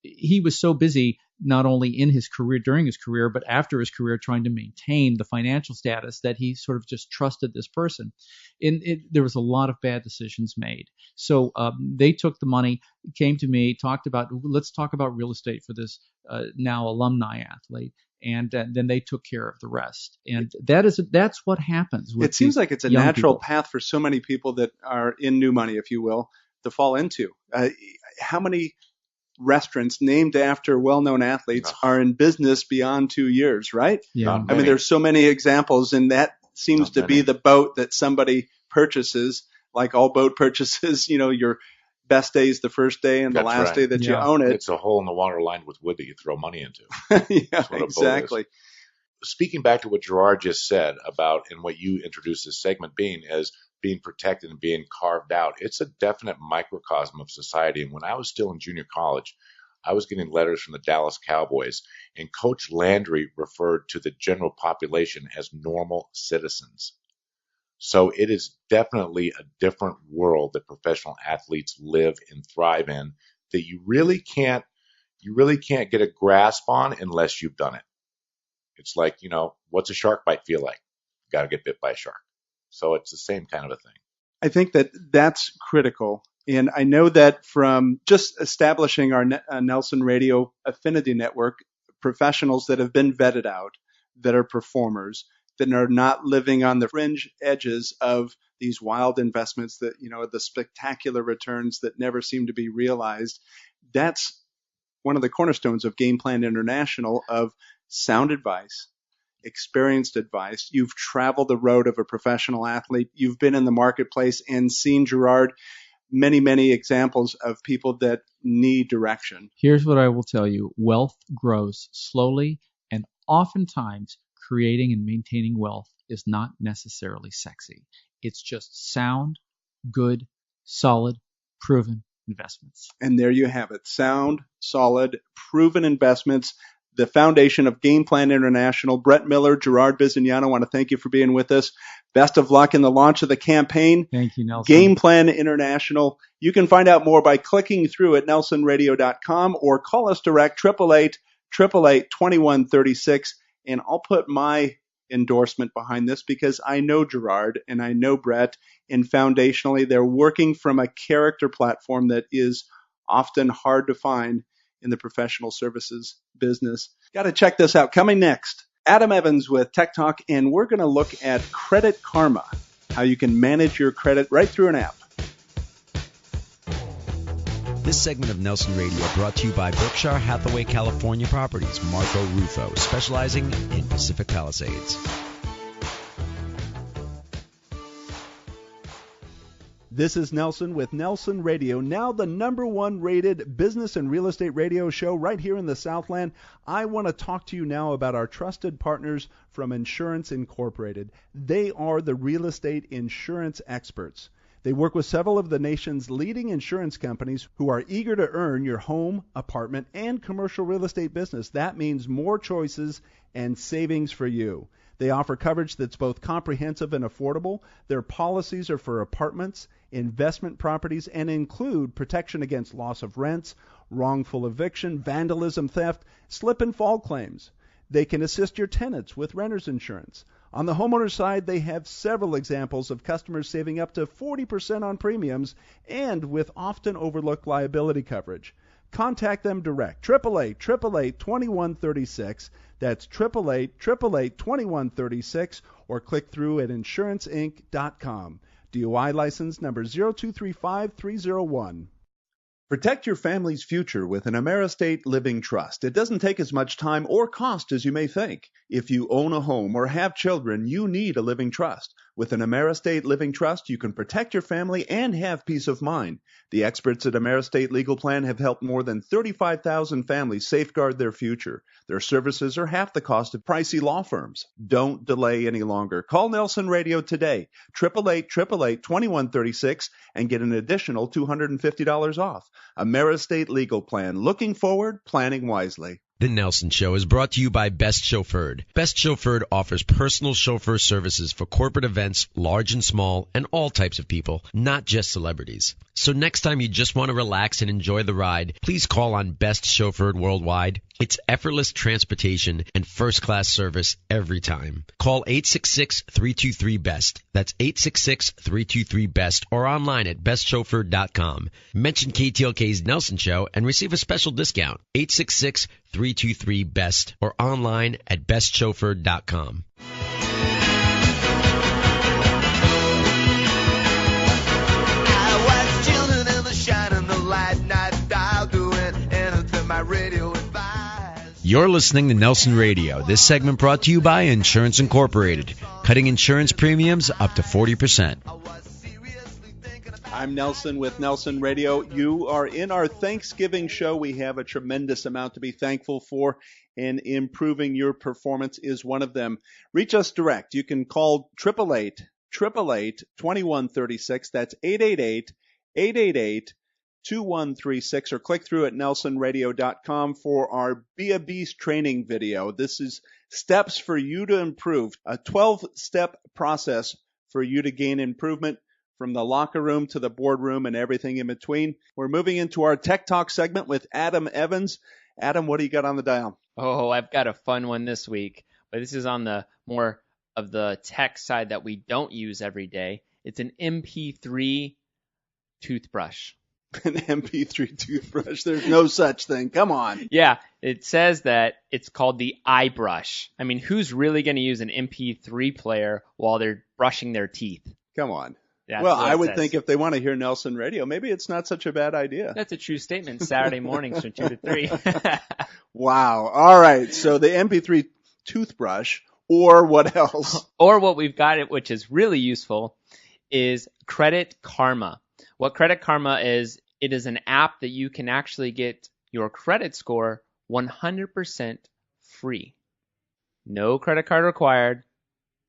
he was so busy not only in his career, during his career, but after his career, trying to maintain the financial status that he sort of just trusted this person. There was a lot of bad decisions made. So they took the money, came to me, let's talk about real estate for this now alumni athlete. And then they took care of the rest. And that's what happens. With it seems like it's a natural people. path for so many people that are in new money, if you will, to fall into. How many restaurants named after well-known athletes are in business beyond 2 years, right? Yeah. I mean, there's so many examples, and that seems to be the boat that somebody purchases, like all boat purchases, you know, your best day is the first day and the last day that you own it. It's a hole in the water lined with wood that you throw money into. Yeah, exactly. Speaking back to what Gerard just said about, and what you introduced this segment being, as being protected and being carved out, it's a definite microcosm of society. And when I was still in junior college, I was getting letters from the Dallas Cowboys, and Coach Landry referred to the general population as normal citizens. So it is definitely a different world that professional athletes live and thrive in that you really can't get a grasp on unless you've done it. It's like, you know, what's a shark bite feel like? Got to get bit by a shark. So it's the same kind of a thing. I think that's critical. And I know that from just establishing our Nelson Radio Affinity Network, professionals that have been vetted out, that are performers, that are not living on the fringe edges of these wild investments that, you know, the spectacular returns that never seem to be realized. That's one of the cornerstones of Game Plan International, of sound advice, experienced advice. You've traveled the road of a professional athlete. You've been in the marketplace and seen, Gerard, many, many examples of people that need direction. Here's what I will tell you. Wealth grows slowly, and oftentimes creating and maintaining wealth is not necessarily sexy. It's just sound, good, solid, proven investments. And there you have it. Sound, solid, proven investments. The foundation of Game Plan International. Brett Miller, Gerard Bisignano, I want to thank you for being with us. Best of luck in the launch of the campaign. Thank you, Nelson. Game Plan International. You can find out more by clicking through at nelsonradio.com or call us direct, 888-888-2136. And I'll put my endorsement behind this because I know Gerard and I know Brett, and foundationally they're working from a character platform that is often hard to find in the professional services business. Got to check this out. Coming next, Adam Evans with Tech Talk, and we're going to look at Credit Karma, how you can manage your credit right through an app. This segment of Nelson Radio brought to you by Berkshire Hathaway California Properties, Marco Rufo, specializing in Pacific Palisades. This is Nelson with Nelson Radio, now the #1 rated business and real estate radio show right here in the Southland. I want to talk to you now about our trusted partners from Insurance Incorporated. They are the real estate insurance experts. They work with several of the nation's leading insurance companies who are eager to earn your home, apartment, and commercial real estate business. That means more choices and savings for you. They offer coverage that's both comprehensive and affordable. Their policies are for apartments, investment properties, and include protection against loss of rents, wrongful eviction, vandalism, theft, slip and fall claims. They can assist your tenants with renter's insurance. On the homeowner side, they have several examples of customers saving up to 40% on premiums and with often overlooked liability coverage. Contact them direct, 888-888-2136. That's 888-888-2136, or click through at insuranceinc.com. DOI license number 0235301. Protect your family's future with an AmeriState Living Trust. It doesn't take as much time or cost as you may think. If you own a home or have children, you need a living trust. With an AmeriState Living Trust, you can protect your family and have peace of mind. The experts at AmeriState Legal Plan have helped more than 35,000 families safeguard their future. Their services are half the cost of pricey law firms. Don't delay any longer. Call Nelson Radio today, 888-888-2136, and get an additional $250 off. AmeriState Legal Plan. Looking forward, planning wisely. The Nelson Show is brought to you by Best Chauffeured. Best Chauffeured offers personal chauffeur services for corporate events, large and small, and all types of people, not just celebrities. So next time you just want to relax and enjoy the ride, please call on Best Chauffeured Worldwide. It's effortless transportation and first-class service every time. Call 866-323-BEST. That's 866-323-BEST or online at bestchauffeured.com. Mention KTLK's Nelson Show and receive a special discount. 866-323-BEST or online at bestchauffeured.com. You're listening to Nelson Radio. This segment brought to you by Insurance Incorporated, cutting insurance premiums up to 40%. I'm Nelson with Nelson Radio. You are in our Thanksgiving show. We have a tremendous amount to be thankful for, and improving your performance is one of them. Reach us direct. You can call 888-888-2136. That's 888-888-2136, or click through at nelsonradio.com for our Be a Beast training video. This is steps for you to improve, a 12-step process for you to gain improvement from the locker room to the boardroom and everything in between. We're moving into our Tech Talk segment with Adam Evans. Adam, what do you got on the dial? Oh, I've got a fun one this week, but this is on the more of the tech side that we don't use every day. It's an MP3 toothbrush. An MP3 toothbrush. There's no such thing. Come on. Yeah, it says that it's called the iBrush. I mean, who's really going to use an MP3 player while they're brushing their teeth? Come on. That's well, I would think if they want to hear Nelson Radio, maybe it's not such a bad idea. That's a true statement. Saturday mornings from 2 to 3. Wow. All right. So the MP3 toothbrush, or what else? Or what we've got, which is really useful, is Credit Karma. What Credit Karma is, it is an app that you can actually get your credit score 100% free. No credit card required,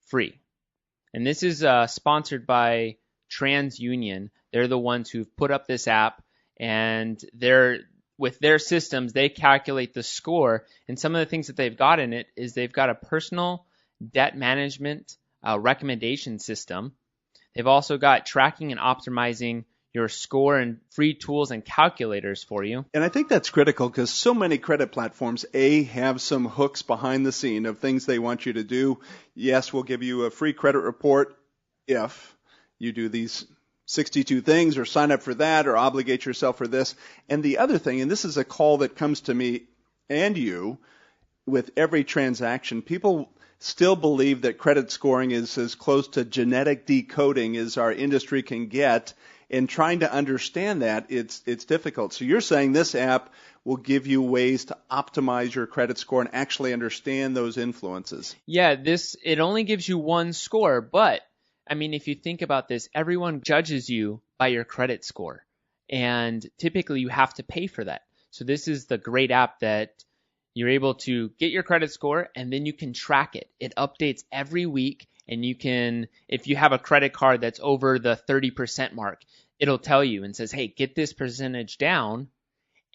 free. And this is sponsored by TransUnion. They're the ones who've put up this app, and with their systems, they calculate the score. And some of the things that they've got in it is they've got a personal debt management recommendation system. They've also got tracking and optimizing your score and free tools and calculators for you. And I think that's critical because so many credit platforms, have some hooks behind the scene of things they want you to do. Yes, we'll give you a free credit report if you do these 62 things, or sign up for that, or obligate yourself for this. And the other thing, and this is a call that comes to me and you with every transaction, people still believe that credit scoring is as close to genetic decoding as our industry can get. And trying to understand that, it's difficult. So you're saying this app will give you ways to optimize your credit score and actually understand those influences. Yeah, it only gives you one score, but I mean, if you think about this, everyone judges you by your credit score, and typically you have to pay for that. So this is the great app that you're able to get your credit score, and then you can track it. It updates every week. And you can, if you have a credit card that's over the 30% mark, it'll tell you and says, hey, get this percentage down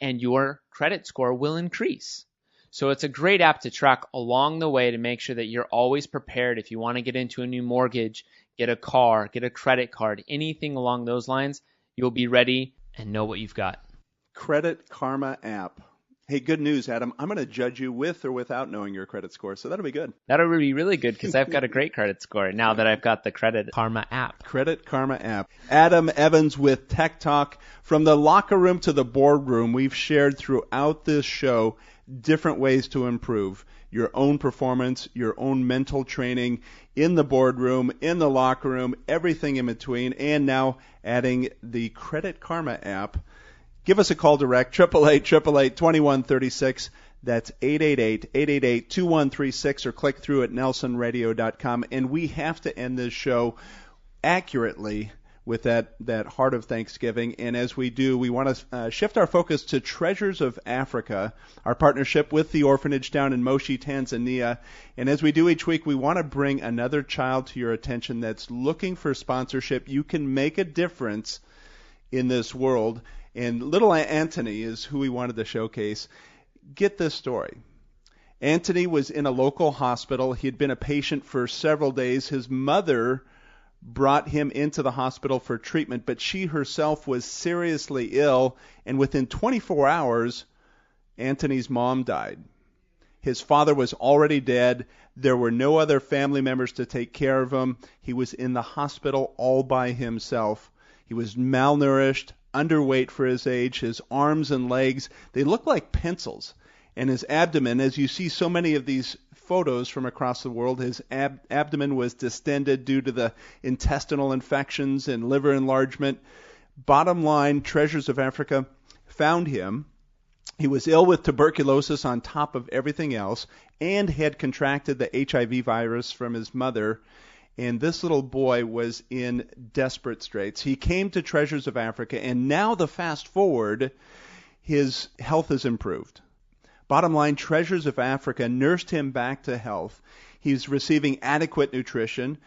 and your credit score will increase. So it's a great app to track along the way to make sure that you're always prepared. If you want to get into a new mortgage, get a car, get a credit card, anything along those lines, you'll be ready and know what you've got. Credit Karma app. Hey, good news, Adam. I'm going to judge you with or without knowing your credit score, so that'll be good. That'll be really good because I've got a great credit score now that I've got the Credit Karma app. Credit Karma app. Adam Evans with Tech Talk. From the locker room to the boardroom, we've shared throughout this show different ways to improve your own performance, your own mental training in the boardroom, in the locker room, everything in between, and now adding the Credit Karma app. Give us a call direct, 888-888-2136. That's 888-888-2136, or click through at nelsonradio.com. And we have to end this show accurately with that heart of Thanksgiving. And as we do, we want to shift our focus to Treasures of Africa, our partnership with the orphanage down in Moshi, Tanzania. And as we do each week, we want to bring another child to your attention that's looking for sponsorship. You can make a difference in this world. And little Anthony is who we wanted to showcase. Get this story. Anthony was in a local hospital. He had been a patient for several days. His mother brought him into the hospital for treatment, but she herself was seriously ill, and within 24 hours, Anthony's mom died. His father was already dead. There were no other family members to take care of him. He was in the hospital all by himself. He was malnourished, underweight for his age. His arms and legs, they looked like pencils. And his abdomen, as you see so many of these photos from across the world, his abdomen was distended due to the intestinal infections and liver enlargement. Bottom line, Treasures of Africa found him. He was ill with tuberculosis on top of everything else and had contracted the HIV virus from his mother. And this little boy was in desperate straits. He came to Treasures of Africa, and now the fast forward, his health has improved. Bottom line, Treasures of Africa nursed him back to health. He's receiving adequate nutrition,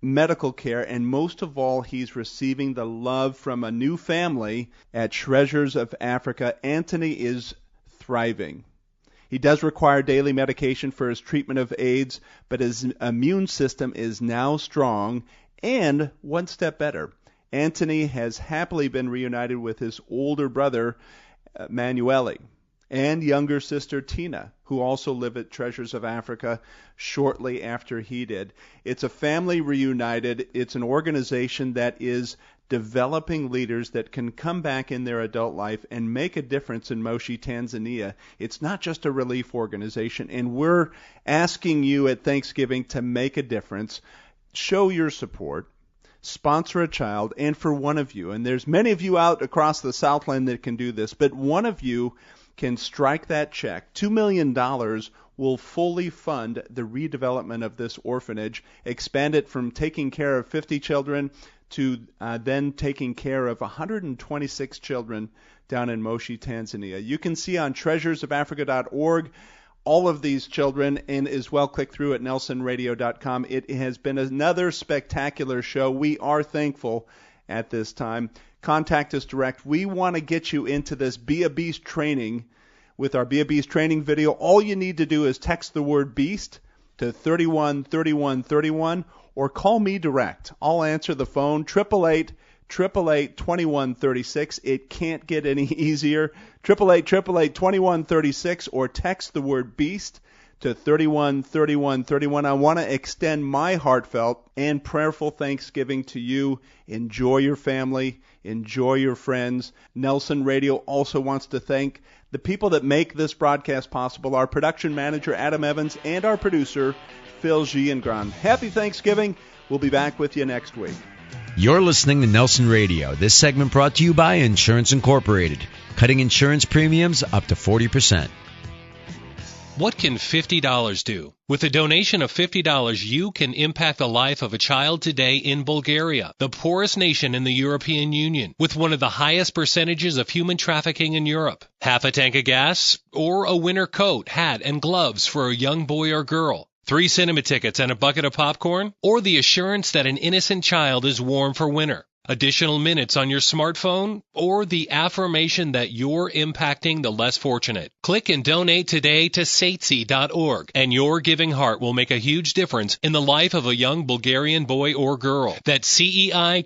medical care, and most of all, he's receiving the love from a new family at Treasures of Africa. Anthony is thriving. He does require daily medication for his treatment of AIDS, but his immune system is now strong, and one step better. Anthony has happily been reunited with his older brother, Manueli, and younger sister Tina, who also live at Treasures of Africa shortly after he did. It's a family reunited. It's an organization that is developing leaders that can come back in their adult life and make a difference in Moshi, Tanzania. It's not just a relief organization, and we're asking you at Thanksgiving to make a difference. Show your support. Sponsor a child, and for one of you, and there's many of you out across the Southland that can do this, but one of you can strike that check. $2 million will fully fund the redevelopment of this orphanage, expand it from taking care of 50 children to then taking care of 126 children down in Moshi, Tanzania. You can see on treasuresofafrica.org all of these children, and as well click through at nelsonradio.com. It has been another spectacular show. We are thankful at this time. Contact us direct. We want to get you into this Be a Beast training with our Be a Beast training video. All you need to do is text the word BEAST to 313131 or call me direct. I'll answer the phone, 888-888-2136. It can't get any easier. 888-888-2136 or text the word BEAST to 313131. I want to extend my heartfelt and prayerful thanksgiving to you. Enjoy your family. Enjoy your friends. Nelson Radio also wants to thank the people that make this broadcast possible, our production manager, Adam Evans, and our producer, Phil Giangran. Happy Thanksgiving. We'll be back with you next week. You're listening to Nelson Radio. This segment brought to you by Insurance Incorporated, cutting insurance premiums up to 40%. What can $50 do? With a donation of $50, you can impact the life of a child today in Bulgaria, the poorest nation in the European Union, with one of the highest percentages of human trafficking in Europe. Half a tank of gas, or a winter coat, hat, and gloves for a young boy or girl. 3 cinema tickets and a bucket of popcorn, or the assurance that an innocent child is warm for winter. Additional minutes on your smartphone, or the affirmation that you're impacting the less fortunate. Click and donate today to satesi.org, and your giving heart will make a huge difference in the life of a young Bulgarian boy or girl. That's CEITCI.org,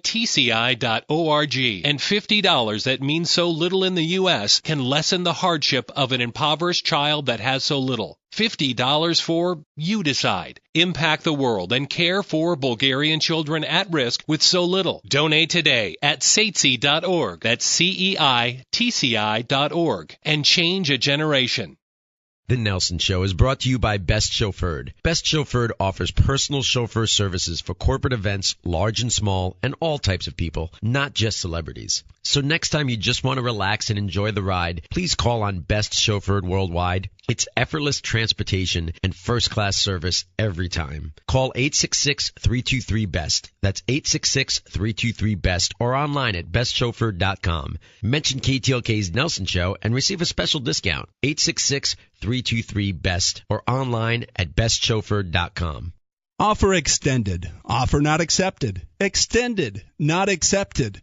and $50 that means so little in the U.S. can lessen the hardship of an impoverished child that has so little. $50 for You Decide. Impact the world and care for Bulgarian children at risk with so little. Donate today at satesi.org. That's CEITCI.org. And change a generation. The Nelson Show is brought to you by Best Chauffeured. Best Chauffeured offers personal chauffeur services for corporate events, large and small, and all types of people, not just celebrities. So next time you just want to relax and enjoy the ride, please call on Best Chauffeured Worldwide. It's effortless transportation and first-class service every time. Call 866-323-BEST. That's 866-323-BEST or online at bestchauffeured.com. Mention KTLK's Nelson Show and receive a special discount. 866-323-BEST or online at bestchauffeured.com. Offer extended. Offer not accepted. Extended. Not accepted.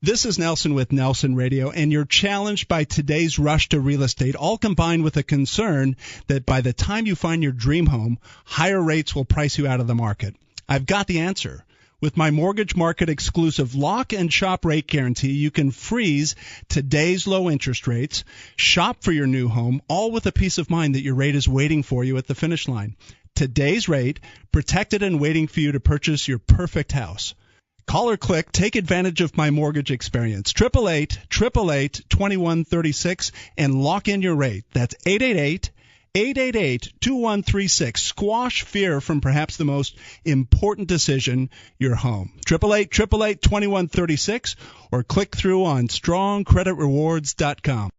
This is Nelson with Nelson Radio, and you're challenged by today's rush to real estate, all combined with a concern that by the time you find your dream home, higher rates will price you out of the market. I've got the answer. With my mortgage market exclusive lock and shop rate guarantee, you can freeze today's low interest rates, shop for your new home, all with a peace of mind that your rate is waiting for you at the finish line. Today's rate, protected and waiting for you to purchase your perfect house. Call or click. Take advantage of my mortgage experience. 888-888-2136 and lock in your rate. That's 888-888-2136. Squash fear from perhaps the most important decision, your home. 888-888-2136 or click through on strongcreditrewards.com.